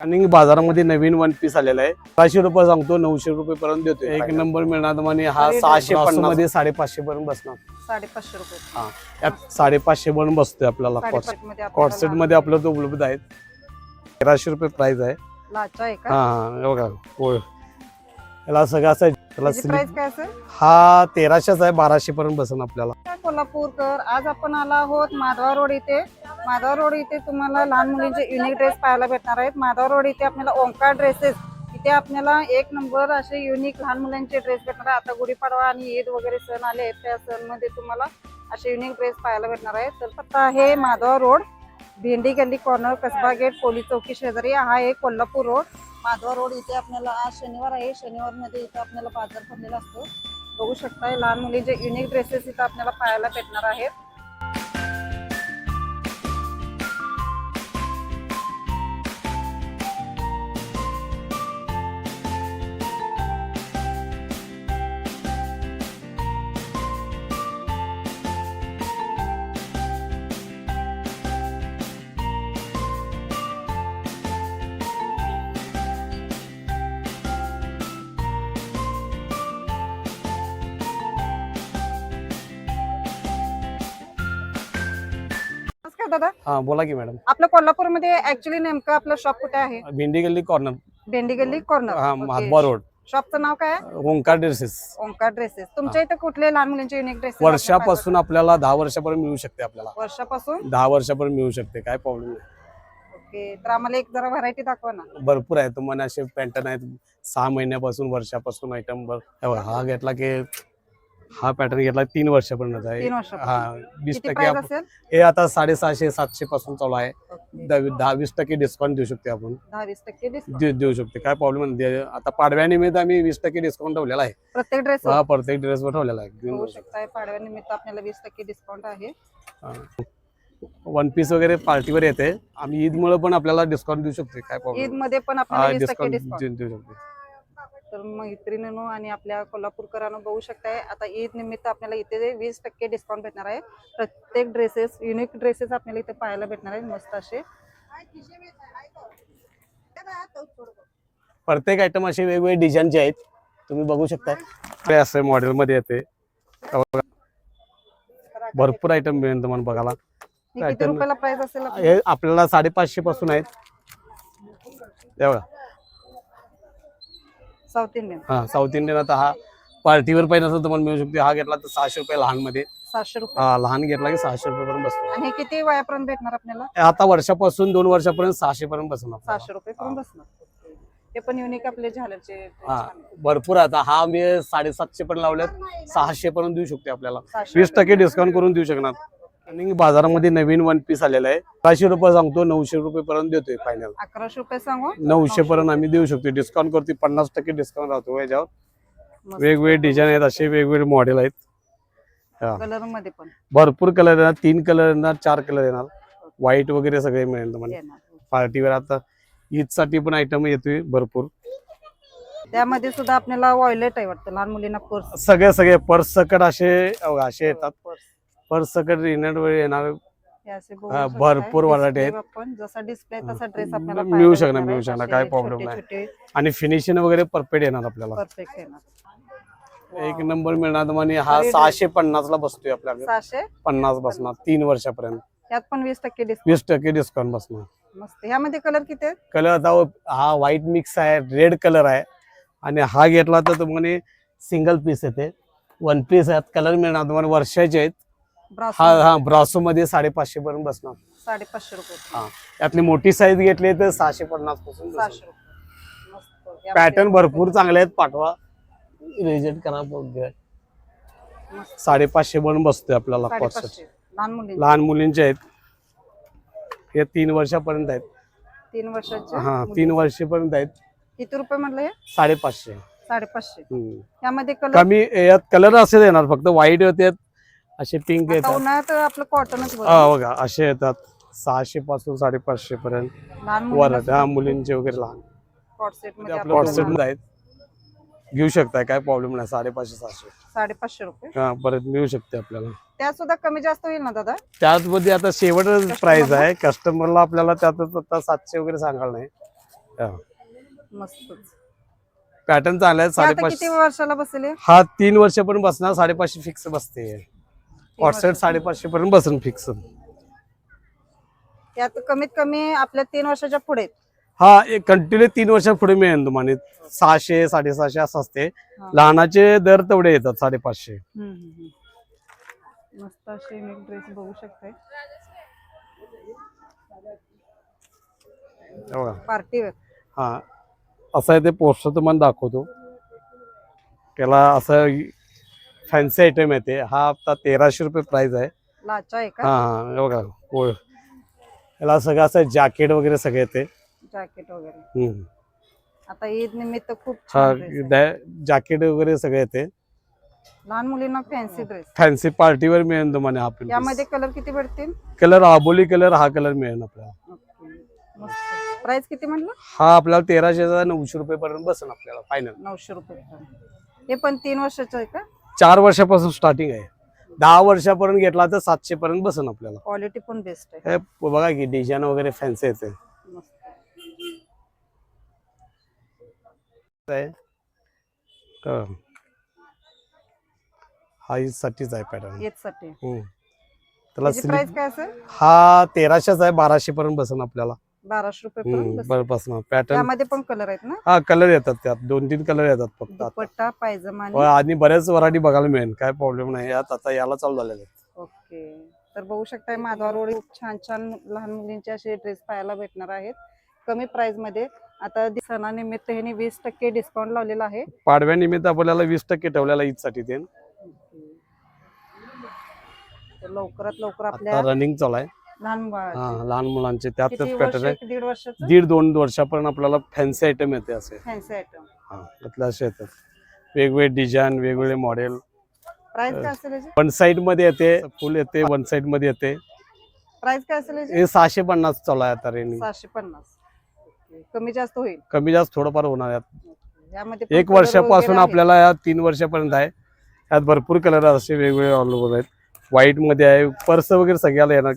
आणि बाजारामध्ये नवीन one piece आलेला आहे. 500 रुपये सांगतो, 900 रुपये पर्यंत देतो. एक नंबर मिळणार आणि हा 650 मध्ये 550 पर्यंत बसणार. 550 रुपये. हा, यात 550 पर्यंत बसतोय आपल्याला. कॉट सेट मध्ये आपल्याला तो उपलब्ध आहेत. 1300 रुपये प्राइस आहे. लाचा आहे का? हा बघा, होय. याला सगळं असं प्राइस काय असेल? हा 1300च आहे. 1200 पर्यंत बसेल आपल्याला. कोल्हापूरकर, आज आपण आला आहोत माधवा रोड इथे. माधवा रोड इथे तुम्हाला लहान मुलींचे युनिक ड्रेस पाहायला भेटणार आहेत. माधवा रोड इथे आपल्याला ओंकार ड्रेसेस, इथे आपल्याला एक नंबर असे युनिक लहान मुलांचे ड्रेस भेटणार आहे. आता गुढीपाडवा आणि ईद वगैरे सण आले आहेत, त्या सण मध्ये तुम्हाला असे युनिक ड्रेस पाहायला भेटणार आहेत. तर पत्ता आहे माधवा रोड, भेंडी गल्ली कॉर्नर, कसबा गेट, पोलीस चौकी शेजारी. हा आहे कोल्हापूर रोड, माधवा रोड. इथे आपल्याला आज शनिवार आहे, शनिवार मध्ये इथे आपल्याला बाजार भरलेला असतो. बघू शकता लहान मुलींचे युनिक ड्रेसेस इथे आपल्याला पाहायला भेटणार आहेत. दादा, हा बोला की मॅडम. आपल्या कोल्हापूरमध्ये ऍक्च्युली नेमकं आपलं शॉप कुठे आहे? भेंडी गल्ली कॉर्नर, भेंडी गल्ली कॉर्नर. हा माधवा रोड. शॉपचं नाव काय आहे? ओंकार ड्रेसेस. ओंकार ड्रेसेस. तुमच्या इथे कुठले लहान मुलांचे युनिक ड्रेसेस? वर्षापासून आपल्याला 10 वर्षापर्यंत मिळू शकते. आपल्याला वर्षापासून 10 वर्षापर्यंत मिळू शकते, काय प्रॉब्लेम नाही. ओके, तर आम्हाला एक जरा व्हरायटी दाखवा ना. भरपूर आहे. तुम्हाला असे पॅटर्न आहेत 6 महिन्यापासून, वर्षापासून आयटम. हा घेतला की हा पॅटर्न घेतला 3 वर्षापर्यंत आहे. 3 वर्षापासून. हा 20% प्राइस असेल? हे आता 650-700 पासून चालू आहे. 10-20% डिस्काउंट देऊ शकते आपण. 10-20% डिस्काउंट देऊ शकते, काय प्रॉब्लेम नाही. आता पाडव्यानिमित्त आम्ही 20% डिस्काउंट ठेवलेला आहे. प्रत्येक ड्रेस. हा, प्रत्येक ड्रेसवर ठेवलेला आहे. होऊ शकता पाडव्यानिमित्त आपल्याला 20% डिस्काउंट आहे. वन पीस वगैरे पार्टीवर येते. आम्ही ईद मुळे पण आपल्याला डिस्काउंट देऊ शकतो, काय ईद प्रॉब्लेम. मध्ये पण आपल्याला 20% डिस्काउंट देऊ शकतो. तर मैत्रिणींनो आणि आपल्या कोल्हापूरकरांनो बघू शकताय, आता ईद निमित्त आपल्याला इथे 20% डिस्काउंट भेटणार आहे. प्रत्येक ड्रेसेस, युनिक ड्रेसेस आपल्याला इथे पाहायला भेटणार आहेत, मस्त असे. प्रत्येक आयटम असे वेगवेगळे डिझाईनचे आहेत, तुम्ही बघू शकता. असे मॉडेल मध्ये येते. भरपूर आयटम मिळेल तुम्हाला बघायला. किती रुपयाला प्राइस असेल? हे आपल्याला 550 पासून आहेत. एवढा साऊथ इंडियन. हा, साऊथ इंडियन. आता हा पार्टीवर पाहिजे असेल तुम्हाला मिळू शकते. हा घेतला तर 600 रुपये लहान मध्ये. 700 रुपये. हा, लहान घेतला की 600 रुपये पर्यंत बसतो. आणि किती वयापर्यंत भेटणार आपल्याला? आता वर्षापासून 2 वर्षापर्यंत 600 पर्यंत बसणार. 600 रुपये पर्यंत बसणार. हे पण युनिक आपले झालरचे. हा, भरपूर. आता हा मी 750 पर्यंत लावल्यात, 600 पर्यंत देऊ शकते आपल्याला. 20% डिस्काउंट करून देऊ शकणार. आणि बाजारामध्ये नवीन वन पीस आलेला आहे. 500 रुपये सांगतो, 900 रुपये पर्यंत देतोय फायनल. 1100 रुपये सांगू, 900 पर्यंत आम्ही देऊ शकतो. डिस्काउंट करतो, 50% डिस्काउंट राहतो याच्यावर. वेगवेगळे डिझाईन आहेत, असे वेगवेगळे मॉडेल आहेत. कलर मध्ये पण भरपूर कलर येणार. 3 कलर येणार, 4 कलर येणार. व्हाईट वगैरे सगळे मिळेल तुम्हाला पार्टीवर. आता ईद साठी पण आयटम येतोय भरपूर. त्यामध्ये सुद्धा आपल्याला वॉयलेट आहे वाटतं लहान मुलींना. पर्स सगळे पर्स सकट असे येतात. पर्स सकट रिनेट वर येणार. भरपूर व्हरायटी आहेत. आपण जसा डिस्प्ले तसा ड्रेस आपल्याला मिळू शकणार, काय प्रॉब्लेम नाही. आणि फिनिशिंग वगैरे परफेक्ट येणार आपल्याला. परफेक्ट येणार, एक नंबर मिळणार. आणि हा 650 ला बसतोय आपल्याला. 650 बसणार 3 वर्षापर्यंत. त्यात पण 20% 20% डिस्काउंट बसणार. मस्त. ह्यामध्ये कलर किती आहेत? कलर आता हा व्हाईट मिक्स आहे, रेड कलर आहे. आणि हा घेतला तर तुम्हाला सिंगल पीस येते. वन पीस आहेत, कलर मिळणार तुम्हाला वर्षाचे आहेत. हा ब्रासो मध्ये 550 पर्यंत बसणार. 550 रुपये. हा, त्यातली मोठी साईज घेतली तर 650 पासून. 600 रुपये. पॅटर्न भरपूर चांगले आहेत, पाठवा. रिजेक्ट करा. 550 पर्यंत बसतोय आपल्याला. लहान मुलींचे आहेत. हे 3 वर्षापर्यंत आहेत. 3 वर्षाचे. हा, 3 वर्षापर्यंत आहेत. किती रुपये म्हटलं? 550. 550. यामध्ये कमी यात कलर असे येणार, फक्त व्हाईट येतात, असे पिंक येतात. उन्हाळ्यात आपलं कॉटनच बघा असे येतात. 600 पासून 550 पर्यंत वर. हा, मुलींचे वगैरे लहान कॉट सेट मध्ये आहेत. घेऊ शकताय, काय प्रॉब्लेम नाही. 550-600. 550 रुपये. हा, परत मिळू शकते आपल्याला. त्यात सुद्धा कमी जास्त होईल ना दादा? त्यात मध्ये आता शेवट प्राइस आहे. कस्टमरला आपल्याला त्यातच आता 700 वगैरे सांगाल नाही. मस्तच. पॅटर्न चांगला आहे. हे आता 550 किती वर्षाला बसले? हा 3 वर्ष पण बसणार. 550 फिक्स बसते. कॉटसेट वर्ष. 550 पर्यंत बसून फिक्स. यात कमीत कमी आपल्या 3 वर्षाच्या पुढे. हा एक कंटिन्यू 3 वर्षा पुढे मिळेल तुम्हाला. 600 750 असं असते. लहानाचे दर तेवढे येतात 550. मस्त असे ड्रेस बघू शकताय. Party wear. हा असं आहे ते पोस्टर तुम्हाला दाखवतो. त्याला असं फॅन्सी आयटम येते. हा आता 1300 रुपये प्राइस आहे. लाचा आहे का? हा हा बघा याला सगळं असं जॅकेट वगैरे सगळे येते. जॅकेट वगैरे. आता ईद निमित्त खूप हा छान ड्रेस. जॅकेट वगैरे सगळे येते. लहान मुलींना फॅन्सी ड्रेस. फॅन्सी पार्टीवर मिळेल तुम्हाला हा पिस. यामध्ये कलर किती भेटतील? कलर आबोली कलर हा कलर मिळेल आपल्याला. मस्त. प्राइस किती म्हटलं? हा आपल्याला 1300 900 रुपये पर्यंत बसेल आपल्याला फायनल. 900 रुपये. हे पण 3 वर्षाचं आहे का? 4 वर्षापासून स्टार्टिंग आहे. 10 वर्षापर्यंत घेतला तर 700 पर्यंत बसेल आपल्याला. क्वालिटी पण बेस्ट आहे. हे बघा की डिझाईन वगैरे फॅन्सी येते. हा साठीच आहे पॅटर्न. येतसाठी. त्याला प्राइस काय असेल? हा 1300 आहे. 1200 पर्यंत बसेल आपल्याला. 1200 रुपये पर्यंत बसेल. पॅटर्न त्यामध्ये पण कलर आहेत ना? हा कलर येतात. त्यात 2-3 कलर येतात फक्त. दुपट्टा पायजमा आणि बऱ्याच व्हरायटी बघायला मिळेल. काय प्रॉब्लेम नाही. यात आता याला चालू झालेलं आहे. ओके. तर बघू शकताय माधवा रोड खूप छान छान लहान मुलींचे असे ड्रेस पाहायला भेटणार आहेत कमी प्राइस मध्ये. आता सणानिमित्त ह्यांनी 20% डिस्काउंट लावलेला आहे. पाडव्यानिमित्त आपल्याला 20% ठेवलेला ईदसाठी ते. तर लवकरात लवकर आपल्या रनिंग चालू आहे. लहान मुलांचे त्यात पॅटर्न आहे. 1.5 वर्षाचं 1.5-2 वर्षापर्यंत आपल्याला फॅन्सी आयटम येते. असे फॅन्सी आयटम. असे येतात वेगवेगळे डिझाईन वेगवेगळे मॉडेल. प्राइस काय असेल याची? वन साइड मध्ये येते. फुल येते. वन साइड मध्ये येते. प्राइस काय असेल याची? हे 650 चालू आहे आता रेंज. 750. कमी जास्त होईल. कमी जास्त थोडंफार होणार आहे. यामध्ये 1 वर्षापासून आपल्याला या 3 वर्षापर्यंत आहे. यात भरपूर कलर असे वेगवेगळे ऑल ओव्हर आहेत. व्हाईट मध्ये आहे. पर्स वगैरे सगळ्याला येणार.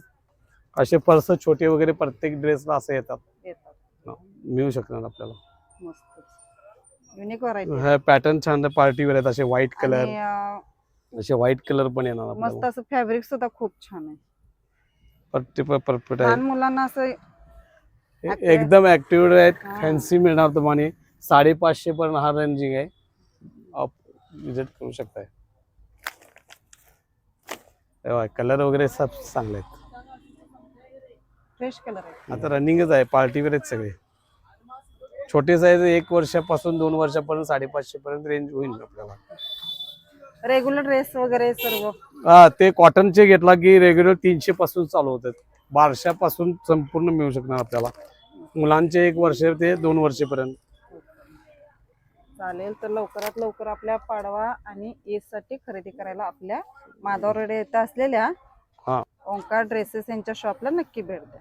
असे पर्स छोटे वगैरे प्रत्येक ड्रेसला असे येतात. मिळू शकणार आपल्याला. Unique variety. हा पॅटर्न छान पार्टी वेअर आहेत. असे व्हाईट कलर. असे व्हाईट कलर पण येणार आपल्याला. मस्त असं फॅब्रिक सुद्धा खूप छान आहे. परफेक्ट लहान आहे. मुलांना असं एकदम ऍक्टिव्ह आहेत. फॅन्सी मिळणार तुम्हाला. 550 पर्यंत हा रेंजिंग आहे. विजिट करू शकताय. कलर वगैरे सब चांगले आहेत. फ्रेश कलर आहे. आता रनिंगच आहे. पार्टी वेअर आहेत सगळे. छोटे साईज 1 वर्षापासून 2 वर्षापर्यंत 550 पर्यंत रेंज होईल आपल्याला. रेग्युलर ड्रेस वगैरे सर्व. ते कॉटनचे घेतला की रेग्युलर 300 पासून चालू होतात. 1200 पासून संपूर्ण मिळू शकणार आपल्याला. मुलांचे 1 वर्ष ते 2 वर्षेपर्यंत. चालेल. तर लवकरात लवकर आपल्या पाडवा आणि ईद साठी खरेदी करायला आपल्या माधव रोड येथे असलेल्या ओंकार ड्रेसेस यांच्या शॉपला नक्की भेट द्या.